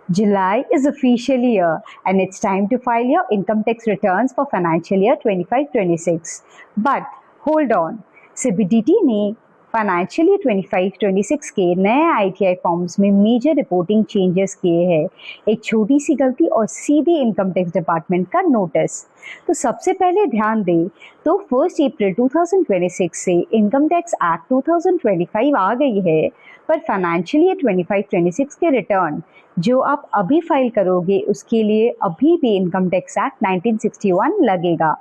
July is officially here and it's time to file your income tax returns for financial year 25-26. But hold on, CBDT ने financial year 25-26 के नए ITI forms में major reporting changes किए हैं। एक छोटी सी गलती और सीधे इनकम टैक्स डिपार्टमेंट का नोटिस। तो सबसे पहले ध्यान दें तो 1 अप्रैल 2026 से इनकम टैक्स एक्ट 2025 आ गई है, पर फाइनेंशियल ईयर 25-26 के रिटर्न जो आप अभी फाइल करोगे उसके लिए अभी भी इनकम टैक्स एक्ट 1961 लगेगा।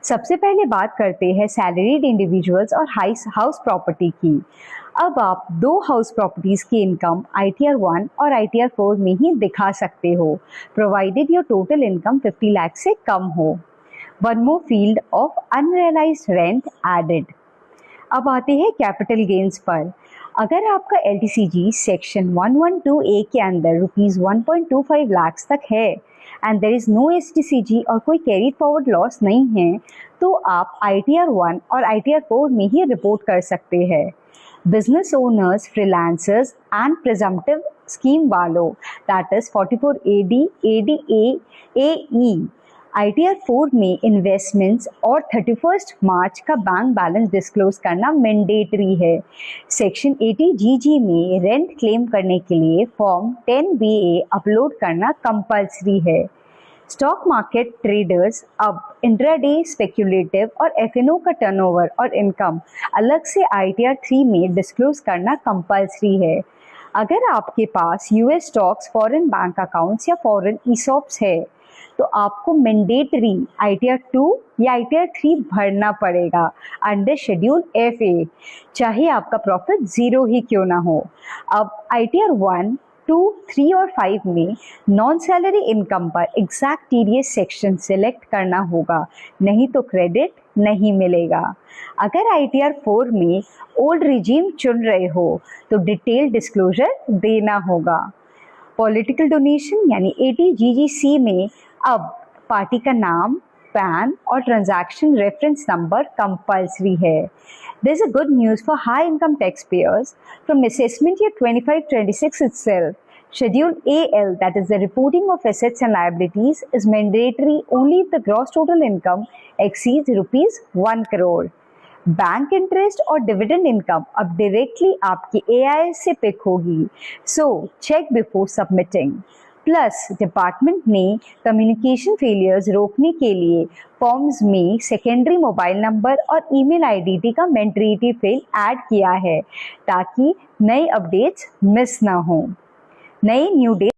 सबसे पहले बात करते हैं सैलरीड इंडिविजुअल्स और हाउस प्रॉपर्टी की। अब आप दो हाउस प्रॉपर्टीज की इनकम ITR 1 और ITR 4 में ही दिखा सकते हो, provided your total income 50 lakh से कम हो। One more field of unrealised rent added. अब आते हैं कैपिटल गेन्स पर। अगर आपका LTCG सेक्शन 112A के अंदर रुपीज़ 1.25 लाख तक है and there is no STCG और कोई कैरी फॉरवर्ड लॉस नहीं है, तो आप ITR 1 और ITR 4 में ही रिपोर्ट कर सकते हैं। Business owners, freelancers and presumptive scheme वालों, that is 44AD, ADA, AE, ITR 4 में इन्वेस्टमेंट्स और 31 मार्च का बैंक बैलेंस डिस्क्लोज करना मैंडेटरी है। सेक्शन 80GG में रेंट क्लेम करने के लिए फॉर्म 10BA अपलोड करना कंपल्सरी है। स्टॉक मार्केट ट्रेडर्स अब इंट्राडे स्पेक्युलेटिव और FNO का टर्नओवर और इनकम अलग से ITR 3 में डिस्क्लोज करना कंपल्सरी है। अगर आपके पास US stocks, foreign bank accounts या फॉरेन ESOPs है तो आपको मैंडेटरी ITR 2 या ITR 3 भरना पड़ेगा अंडर शेड्यूल FA, चाहे आपका प्रॉफिट 0 ही क्यों ना हो। अब ITR 1, 2, 3 और 5 में नॉन सैलरी इनकम पर एग्जैक्ट TDS सेक्शन सिलेक्ट करना होगा, नहीं तो क्रेडिट नहीं मिलेगा। अगर ITR 4 में ओल्ड रिजीम चुन रहे हो तो डिटेल डिस्क्लोजर देना होगा। पॉलिटिकल डोनेशन यानी 80GGC में अब पार्टी का नाम, पैन और ट्रांजैक्शन रेफरेंस नंबर कंपल्सरी है। There is a good news for high income taxpayers. From assessment year 25-26 itself, Schedule AL, that is the reporting of assets and liabilities, is mandatory only if the gross total income exceeds rupees 1 crore. Bank interest और dividend income अब directly आपकी AIS से pick होगी, so check before submitting. Plus department ने communication failures रोकने के लिए forms में सेकेंडरी मोबाइल नंबर और ईमेल आईडी का मैंडेटरी फील्ड ऐड किया है ताकि नए अपडेट्स मिस ना हो। नए न्यू डेट